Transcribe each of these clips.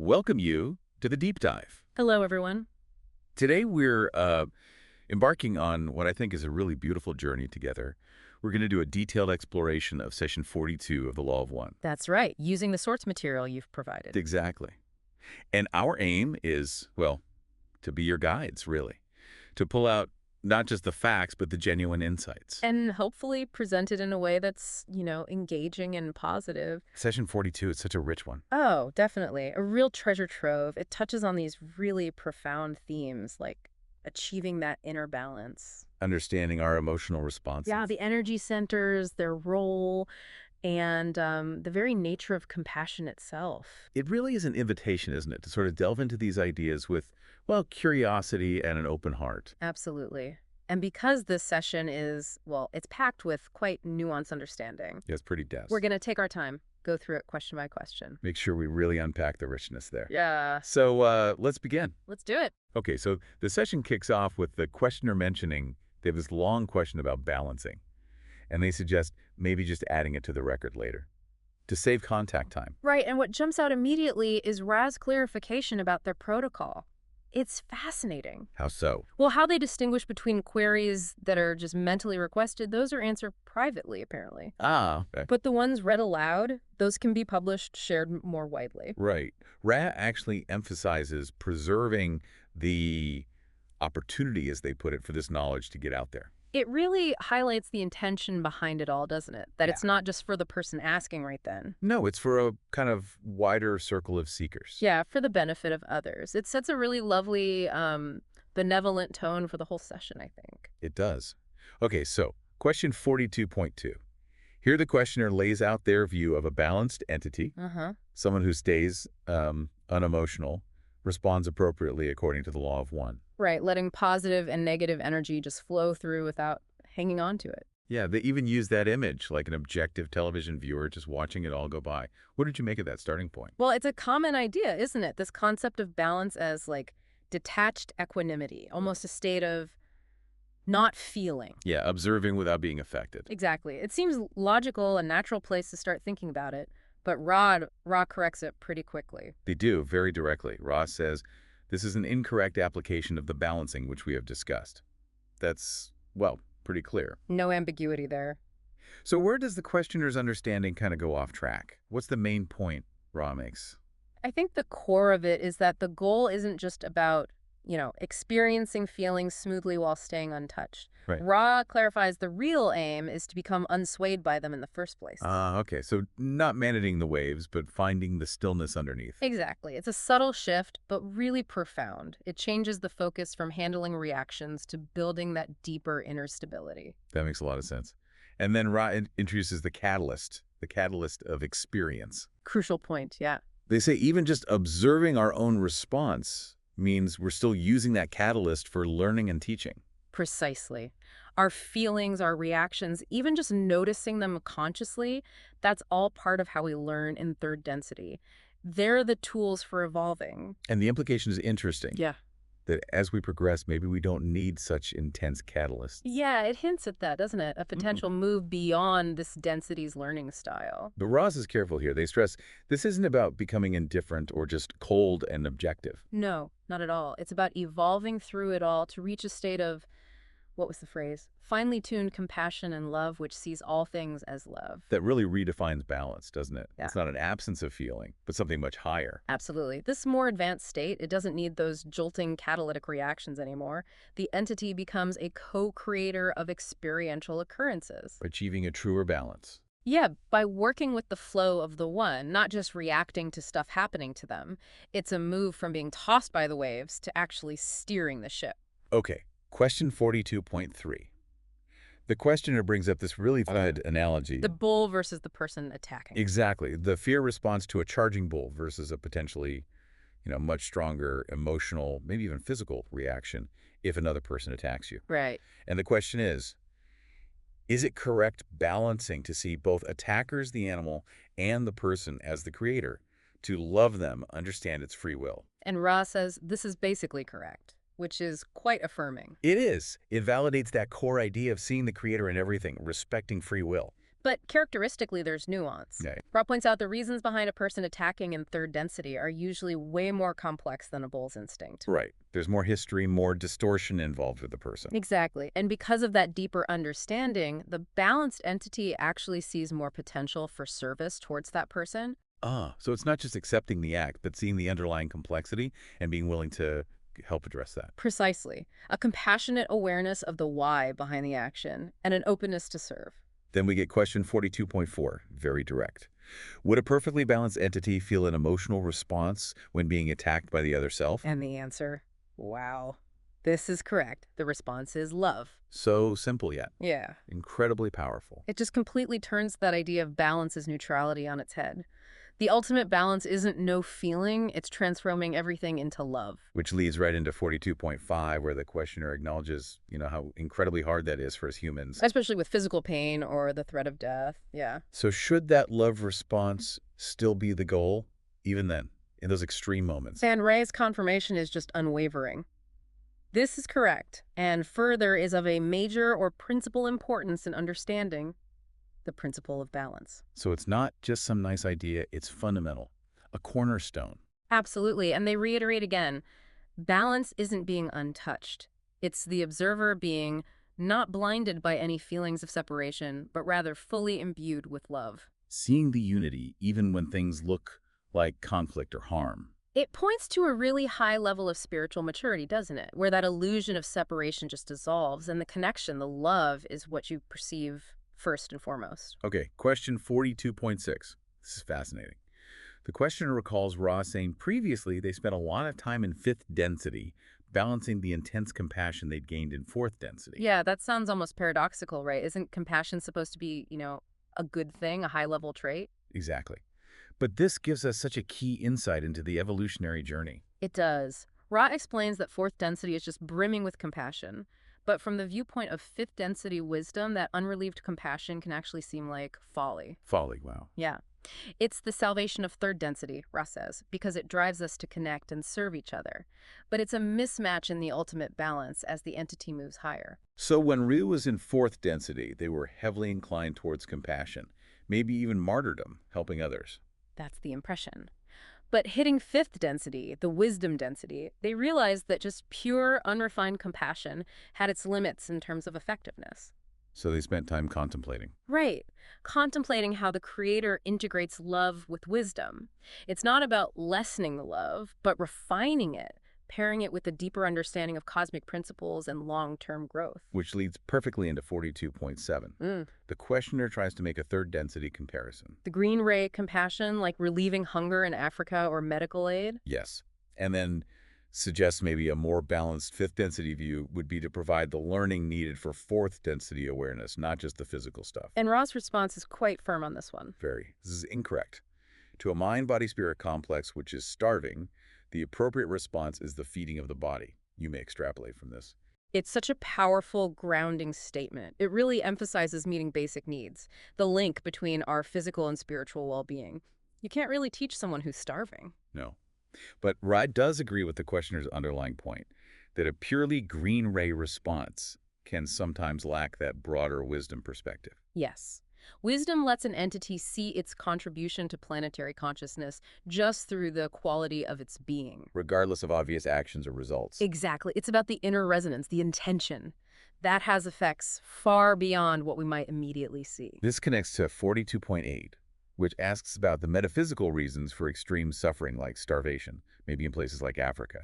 welcome you to the deep dive. Hello, everyone. Today we're embarking on what I think is a really beautiful journey together. We're going to do a detailed exploration of session 42 of the Law of One. That's right, using the source material you've provided. Exactly. And our aim is, well, to be your guides, really. To pull out not just the facts, but the genuine insights. And hopefully presented in a way that's, engaging and positive. Session 42 is such a rich one. Oh, definitely. A real treasure trove. It touches on these really profound themes, like achieving that inner balance. Understanding our emotional responses. Yeah, the energy centers, their role, and the very nature of compassion itself. It really is an invitation, isn't it, to sort of delve into these ideas with, well, curiosity and an open heart. Absolutely. And because this session is, well, it's packed with quite nuanced understanding. Yeah, it's pretty dense. We're going to take our time, go through it question by question. Make sure we really unpack the richness there. Yeah. So let's begin. Let's do it. Okay, so the session kicks off with the questioner mentioning they have this long question about balancing. And they suggest maybe just adding it to the record later to save contact time. Right, and what jumps out immediately is Ra's clarification about their protocol. It's fascinating. How so? Well, how they distinguish between queries that are just mentally requested, those are answered privately, apparently. Ah, okay. But the ones read aloud, those can be published, shared more widely. Right. Ra actually emphasizes preserving the opportunity, as they put it, for this knowledge to get out there. It really highlights the intention behind it all, doesn't it? That Yeah. it's not just for the person asking right then. No, it's for a kind of wider circle of seekers. Yeah, for the benefit of others. It sets a really lovely, benevolent tone for the whole session, I think. It does. Okay, so question 42.2. Here the questioner lays out their view of a balanced entity, someone who stays unemotional, responds appropriately according to the Law of One. Right, letting positive and negative energy just flow through without hanging on to it. Yeah, they even use that image, like an objective television viewer just watching it all go by. What did you make of that starting point? Well, it's a common idea, isn't it? This concept of balance as like detached equanimity, almost a state of not feeling. Yeah, observing without being affected. Exactly. It seems logical, a natural place to start thinking about it, but Ra corrects it pretty quickly. They do, very directly. Ross says, this is an incorrect application of the balancing which we have discussed. That's, well, pretty clear. No ambiguity there. So where does the questioner's understanding kind of go off track? What's the main point Ra makes? I think the core of it is that the goal isn't just about, experiencing feelings smoothly while staying untouched. Right. Ra clarifies the real aim is to become unswayed by them in the first place. Okay. So not managing the waves, but finding the stillness underneath. Exactly. It's a subtle shift, but really profound. It changes the focus from handling reactions to building that deeper inner stability. That makes a lot of sense. And then Ra introduces the catalyst of experience. Crucial point, yeah. They say even just observing our own response means we're still using that catalyst for learning and teaching. Precisely. Our feelings, our reactions, even just noticing them consciously, that's all part of how we learn in third density. They're the tools for evolving. And the implication is interesting. Yeah. That as we progress, maybe we don't need such intense catalysts. Yeah, it hints at that, doesn't it? A potential move beyond this density's learning style. But Ross is careful here. They stress this isn't about becoming indifferent or just cold and objective. No, not at all. It's about evolving through it all to reach a state of, what was the phrase? Finely tuned compassion and love, which sees all things as love. That really redefines balance, doesn't it? Yeah. It's not an absence of feeling, but something much higher. Absolutely. This more advanced state, it doesn't need those jolting catalytic reactions anymore. The entity becomes a co-creator of experiential occurrences. Achieving a truer balance. Yeah, by working with the flow of the one, not just reacting to stuff happening to them. It's a move from being tossed by the waves to actually steering the ship. Okay, question 42.3. The questioner brings up this really good analogy. The bull versus the person attacking. Exactly. The fear response to a charging bull versus a potentially, much stronger emotional, maybe even physical reaction if another person attacks you. Right. And the question is it correct balancing to see both attackers, the animal, and the person as the creator, to love them, understand its free will? And Ra says this is basically correct, which is quite affirming. It is. It validates that core idea of seeing the creator in everything, respecting free will. But characteristically, there's nuance. Yeah. Ra points out the reasons behind a person attacking in third density are usually way more complex than a bull's instinct. Right. There's more history, more distortion involved with the person. Exactly. And because of that deeper understanding, the balanced entity actually sees more potential for service towards that person. Ah, so it's not just accepting the act, but seeing the underlying complexity and being willing to help address that. Precisely. A compassionate awareness of the why behind the action and an openness to serve. Then we get question 42.4, very direct. Would a perfectly balanced entity feel an emotional response when being attacked by the other self? And the answer, wow. This is correct. The response is love. So simple yet Yeah. incredibly powerful. It just completely turns that idea of balance as neutrality on its head. The ultimate balance isn't no feeling, it's transforming everything into love. Which leads right into 42.5, where the questioner acknowledges, how incredibly hard that is for us humans. Especially with physical pain or the threat of death. Yeah. So should that love response still be the goal, even then, in those extreme moments? San Ray's confirmation is just unwavering. This is correct, and further is of a major or principal importance in understanding the principle of balance. So it's not just some nice idea, it's fundamental, a cornerstone. Absolutely, and they reiterate again, balance isn't being untouched. It's the observer being not blinded by any feelings of separation, but rather fully imbued with love. Seeing the unity even when things look like conflict or harm. It points to a really high level of spiritual maturity, doesn't it? Where that illusion of separation just dissolves and the connection, the love, is what you perceive first and foremost. Okay, question 42.6. This is fascinating. The questioner recalls Ra saying previously they spent a lot of time in fifth density, balancing the intense compassion they'd gained in fourth density. Yeah, that sounds almost paradoxical, right? Isn't compassion supposed to be, a good thing, a high-level trait? Exactly. But this gives us such a key insight into the evolutionary journey. It does. Ra explains that fourth density is just brimming with compassion. But from the viewpoint of fifth density wisdom, that unrelieved compassion can actually seem like folly. Folly, wow. Yeah. It's the salvation of third density, Ra says, because it drives us to connect and serve each other. But it's a mismatch in the ultimate balance as the entity moves higher. So when Ryu was in fourth density, they were heavily inclined towards compassion, maybe even martyrdom, helping others. That's the impression. But hitting fifth density, the wisdom density, they realized that just pure, unrefined compassion had its limits in terms of effectiveness. So they spent time contemplating. Right. Contemplating how the Creator integrates love with wisdom. It's not about lessening the love, but refining it, pairing it with a deeper understanding of cosmic principles and long-term growth. Which leads perfectly into 42.7. The questioner tries to make a third density comparison. The green ray compassion, like relieving hunger in Africa or medical aid? Yes. And then suggests maybe a more balanced fifth density view would be to provide the learning needed for fourth density awareness, not just the physical stuff. And Ra's response is quite firm on this one. Very. This is incorrect. To a mind-body-spirit complex which is starving, the appropriate response is the feeding of the body. You may extrapolate from this. It's such a powerful, grounding statement. It really emphasizes meeting basic needs, the link between our physical and spiritual well-being. You can't really teach someone who's starving. No. But Ride does agree with the questioner's underlying point, that a purely green ray response can sometimes lack that broader wisdom perspective. Yes. Wisdom lets an entity see its contribution to planetary consciousness just through the quality of its being. Regardless of obvious actions or results. Exactly. It's about the inner resonance, the intention. That has effects far beyond what we might immediately see. This connects to 42.8, which asks about the metaphysical reasons for extreme suffering like starvation, maybe in places like Africa.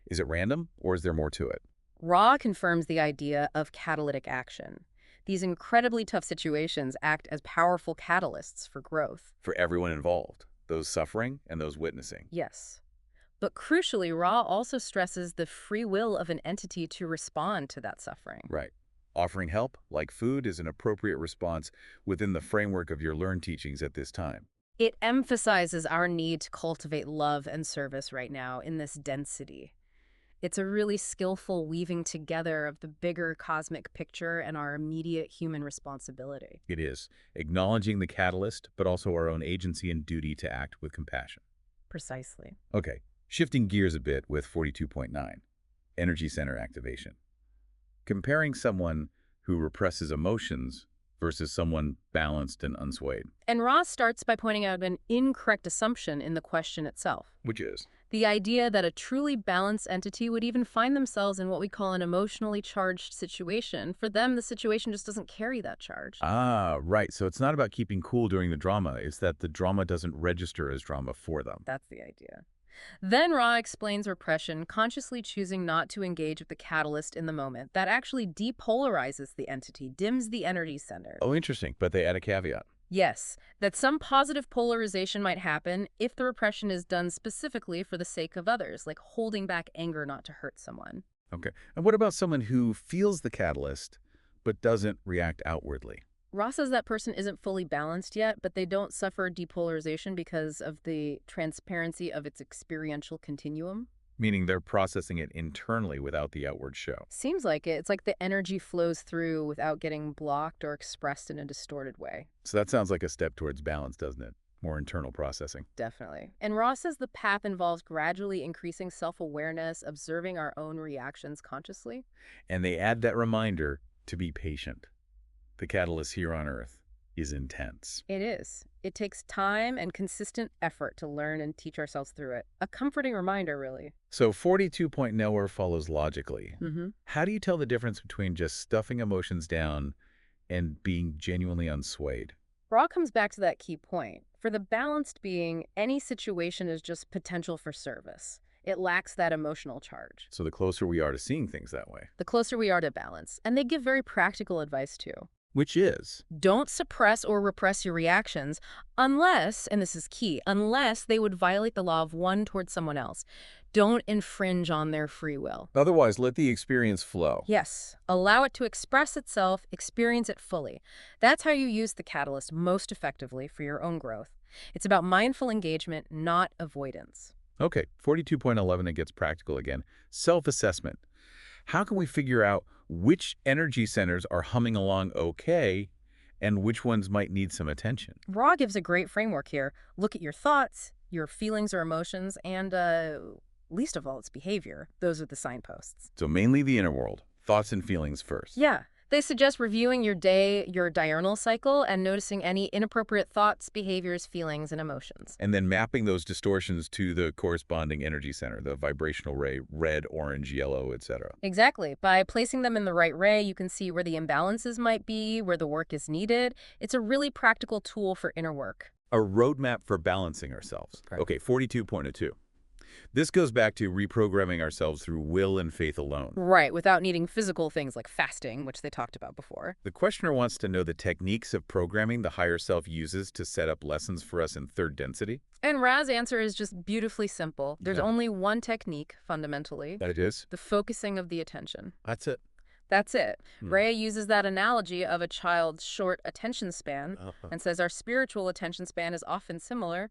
Is it random, or is there more to it? Ra confirms the idea of catalytic action. These incredibly tough situations act as powerful catalysts for growth. For everyone involved, those suffering and those witnessing. Yes. But crucially, Ra also stresses the free will of an entity to respond to that suffering. Right. Offering help, like food, is an appropriate response within the framework of your learned teachings at this time. It emphasizes our need to cultivate love and service right now in this density. It's a really skillful weaving together of the bigger cosmic picture and our immediate human responsibility. It is, acknowledging the catalyst, but also our own agency and duty to act with compassion. Precisely. Okay, shifting gears a bit with 42.9, energy center activation. Comparing someone who represses emotions versus someone balanced and unswayed. And Ross starts by pointing out an incorrect assumption in the question itself. Which is? The idea that a truly balanced entity would even find themselves in what we call an emotionally charged situation. For them, the situation just doesn't carry that charge. Ah, right. So it's not about keeping cool during the drama. It's that the drama doesn't register as drama for them. That's the idea. Then Ra explains repression, consciously choosing not to engage with the catalyst in the moment. That actually depolarizes the entity, dims the energy center. Oh, interesting. But they add a caveat. Yes, that some positive polarization might happen if the repression is done specifically for the sake of others, like holding back anger not to hurt someone. Okay. And what about someone who feels the catalyst but doesn't react outwardly? Ross says that person isn't fully balanced yet, but they don't suffer depolarization because of the transparency of its experiential continuum. Meaning they're processing it internally without the outward show. Seems like it. It's like the energy flows through without getting blocked or expressed in a distorted way. So that sounds like a step towards balance, doesn't it? More internal processing. Definitely. And Ross says the path involves gradually increasing self-awareness, observing our own reactions consciously. And they add that reminder to be patient. The catalyst here on Earth is intense. It is. It takes time and consistent effort to learn and teach ourselves through it. A comforting reminder, really. So 42.0 follows logically. Mm-hmm. How do you tell the difference between just stuffing emotions down and being genuinely unswayed? Ra comes back to that key point. For the balanced being, any situation is just potential for service. It lacks that emotional charge. So the closer we are to seeing things that way. The closer we are to balance. And they give very practical advice, too. Which is? Don't suppress or repress your reactions unless, and this is key, unless they would violate the law of one towards someone else. Don't infringe on their free will. Otherwise, let the experience flow. Yes, allow it to express itself, experience it fully. That's how you use the catalyst most effectively for your own growth. It's about mindful engagement, not avoidance. Okay, 42.11, it gets practical again. Self-assessment. How can we figure out which energy centers are humming along okay and which ones might need some attention? Ra gives a great framework here. Look at your thoughts, your feelings or emotions, and least of all, its behavior. Those are the signposts. So mainly the inner world, thoughts and feelings first. Yeah. They suggest reviewing your day, your diurnal cycle, and noticing any inappropriate thoughts, behaviors, feelings, and emotions. And then mapping those distortions to the corresponding energy center, the vibrational ray, red, orange, yellow, etc. Exactly. By placing them in the right ray, you can see where the imbalances might be, where the work is needed. It's a really practical tool for inner work. A roadmap for balancing ourselves. Right. Okay, 42.02. This goes back to reprogramming ourselves through will and faith alone. Right, without needing physical things like fasting, which they talked about before. The questioner wants to know the techniques of programming the higher self uses to set up lessons for us in third density. And Ra's answer is just beautifully simple. There's Yeah. only one technique, fundamentally. That it is? The focusing of the attention. That's it. That's it. Hmm. Rhea uses that analogy of a child's short attention span and says our spiritual attention span is often similar.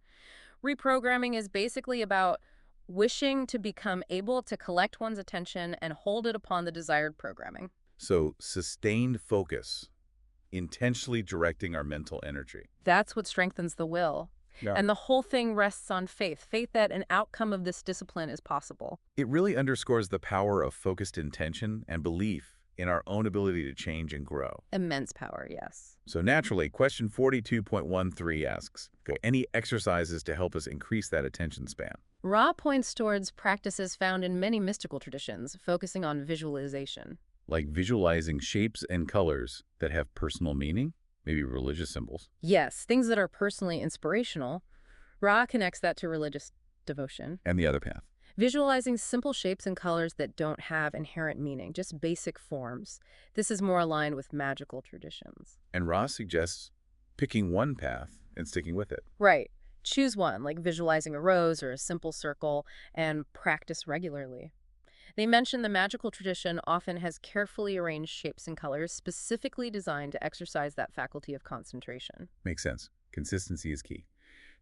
Reprogramming is basically about wishing to become able to collect one's attention and hold it upon the desired programming. So sustained focus, intentionally directing our mental energy. That's what strengthens the will. Yeah. And the whole thing rests on faith, faith that an outcome of this discipline is possible. It really underscores the power of focused intention and belief in our own ability to change and grow. Immense power, yes. So naturally, question 42.13 asks, any exercises to help us increase that attention span? Ra points towards practices found in many mystical traditions, focusing on visualization. Like visualizing shapes and colors that have personal meaning, maybe religious symbols. Yes, things that are personally inspirational. Ra connects that to religious devotion. And the other path. Visualizing simple shapes and colors that don't have inherent meaning, just basic forms. This is more aligned with magical traditions. And Ross suggests picking one path and sticking with it. Right. Choose one, like visualizing a rose or a simple circle, and practice regularly. They mention the magical tradition often has carefully arranged shapes and colors specifically designed to exercise that faculty of concentration. Makes sense. Consistency is key.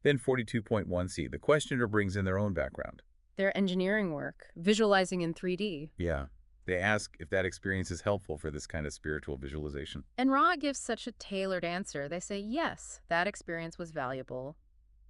Then 42.1c, the questioner brings in their own background. Their engineering work, visualizing in 3D. Yeah. They ask if that experience is helpful for this kind of spiritual visualization. And Ra gives such a tailored answer. They say, yes, that experience was valuable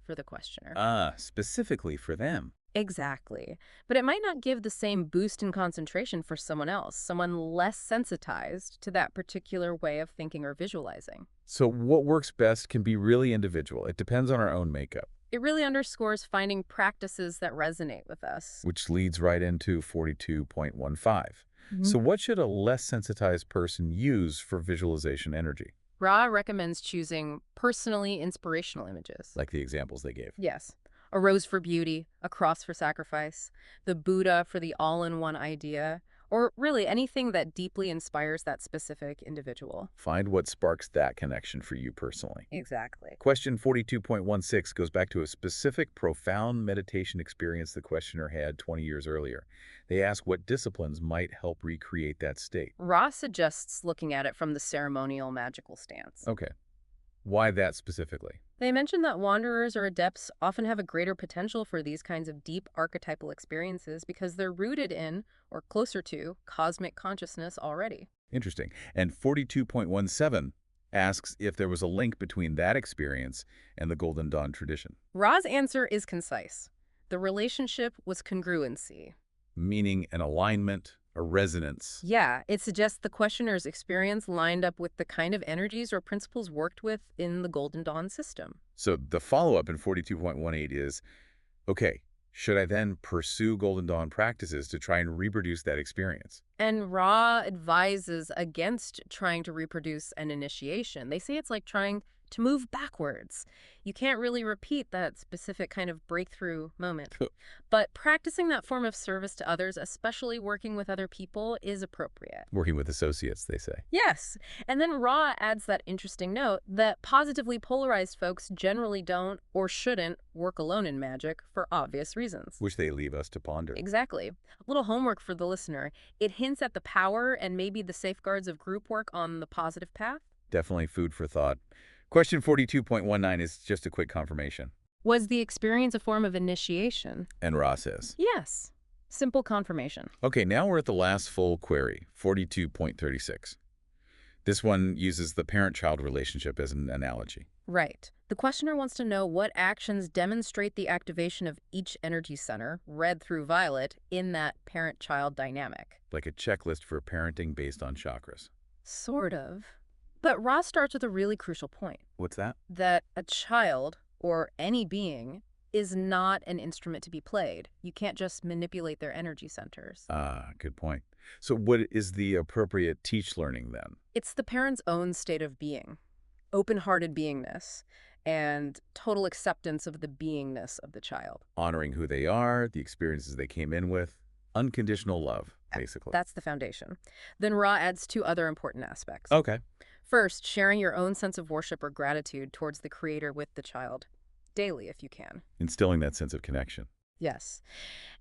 for the questioner. Specifically for them. Exactly. But it might not give the same boost in concentration for someone else, someone less sensitized to that particular way of thinking or visualizing. So what works best can be really individual. It depends on our own makeup, It really underscores finding practices that resonate with us. which leads right into 42.15. Mhm. So what should a less sensitized person use for visualization energy? Ra recommends choosing personally inspirational images. Like the examples they gave. Yes. A rose for beauty, a cross for sacrifice, the Buddha for the all-in-one idea, or really anything that deeply inspires that specific individual. Find what sparks that connection for you personally. Exactly. Question 42.16 goes back to a specific profound meditation experience the questioner had 20 years earlier. They ask what disciplines might help recreate that state. Ra suggests looking at it from the ceremonial magical stance. Okay. Why that specifically? They mention that wanderers or adepts often have a greater potential for these kinds of deep archetypal experiences because they're rooted in, or closer to, cosmic consciousness already. Interesting. And 42.17 asks if there was a link between that experience and the Golden Dawn tradition, Ra's answer is concise. The relationship was congruency. meaning an alignment, a resonance. Yeah, it suggests the questioner's experience lined up with the kind of energies or principles worked with in the Golden Dawn system. So the follow-up in 42.18 is, okay, should I then pursue Golden Dawn practices to try and reproduce that experience? And Ra advises against trying to reproduce an initiation. They say it's like trying to move backwards. You can't really repeat that specific kind of breakthrough moment. But practicing that form of service to others, especially working with other people, is appropriate. Working with associates, they say. Yes. And then Ra adds that interesting note that positively polarized folks generally don't or shouldn't work alone in magic for obvious reasons. Which they leave us to ponder. Exactly. A little homework for the listener. It hints at the power and maybe the safeguards of group work on the positive path. Definitely food for thought. Question 42.19 is just a quick confirmation. Was the experience a form of initiation? And Ra says. Yes. Simple confirmation. Okay, now we're at the last full query, 42.36. This one uses the parent-child relationship as an analogy. Right. The questioner wants to know what actions demonstrate the activation of each energy center, red through violet, in that parent-child dynamic. Like a checklist for parenting based on chakras. Sort of. But Ra starts with a really crucial point. What's that? That a child, or any being, is not an instrument to be played. You can't just manipulate their energy centers. Ah, good point. So what is the appropriate teach learning then? It's the parent's own state of being, open-hearted beingness, and total acceptance of the beingness of the child. Honoring who they are, the experiences they came in with, unconditional love, basically. That's the foundation. Then Ra adds two other important aspects. Okay. First, sharing your own sense of worship or gratitude towards the creator with the child, daily if you can. Instilling that sense of connection. Yes.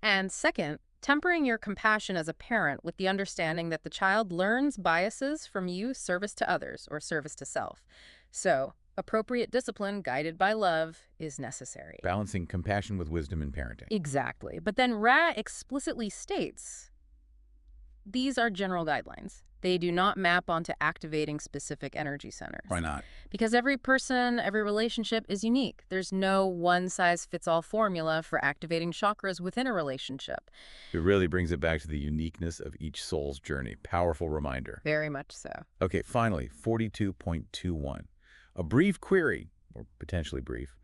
And second, tempering your compassion as a parent with the understanding that the child learns biases from you service to others or service to self. So, appropriate discipline guided by love is necessary. Balancing compassion with wisdom in parenting. Exactly. But then Ra explicitly states these are general guidelines. They do not map onto activating specific energy centers. Why not? Because every person, every relationship is unique. There's no one-size-fits-all formula for activating chakras within a relationship. It really brings it back to the uniqueness of each soul's journey. Powerful reminder. Very much so. Okay, finally, 42.21. A brief query, or potentially brief.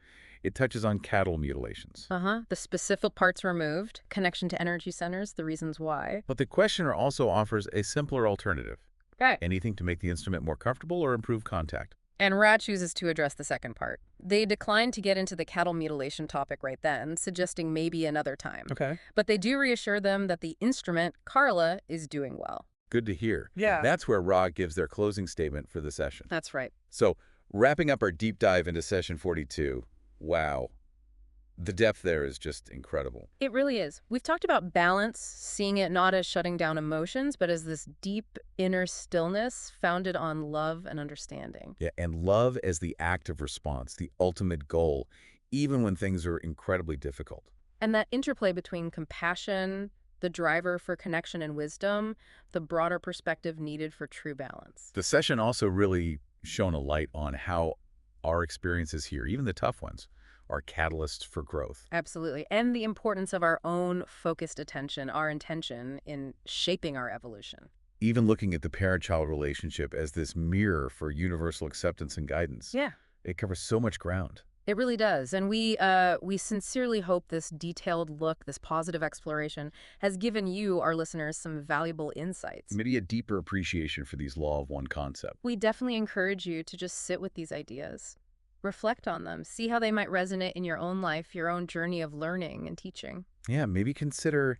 It touches on cattle mutilations. The specific parts removed, connection to energy centers, the reasons why. But the questioner also offers a simpler alternative. Okay. Anything to make the instrument more comfortable or improve contact. And Ra chooses to address the second part. They decline to get into the cattle mutilation topic right then, suggesting maybe another time. Okay. But they do reassure them that the instrument, Carla, is doing well. Good to hear. Yeah. That's where Ra gives their closing statement for the session. That's right. So, wrapping up our deep dive into session 42, wow. The depth there is just incredible. It really is. We've talked about balance, seeing it not as shutting down emotions, but as this deep inner stillness founded on love and understanding. Yeah, and love as the active response, the ultimate goal, even when things are incredibly difficult. And that interplay between compassion, the driver for connection and wisdom, the broader perspective needed for true balance. The session also really shone a light on how our experiences here, even the tough ones, are catalysts for growth. Absolutely. And the importance of our own focused attention, our intention in shaping our evolution. Even looking at the parent-child relationship as this mirror for universal acceptance and guidance, Yeah. it covers so much ground. It really does. And we sincerely hope this detailed look, this positive exploration, has given you, our listeners, some valuable insights. Maybe a deeper appreciation for these law of one concept. We definitely encourage you to just sit with these ideas, reflect on them, see how they might resonate in your own life, your own journey of learning and teaching. Yeah, maybe consider,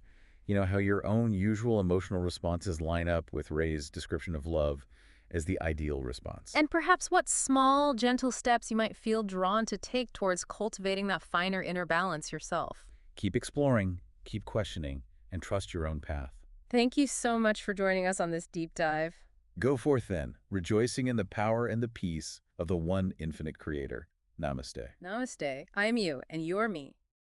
how your own usual emotional responses line up with Ray's description of love as the ideal response. And perhaps what small, gentle steps you might feel drawn to take towards cultivating that finer inner balance yourself. Keep exploring, keep questioning, and trust your own path. Thank you so much for joining us on this deep dive. Go forth then, rejoicing in the power and the peace of the one infinite creator. Namaste. Namaste. I'm you, and you're me.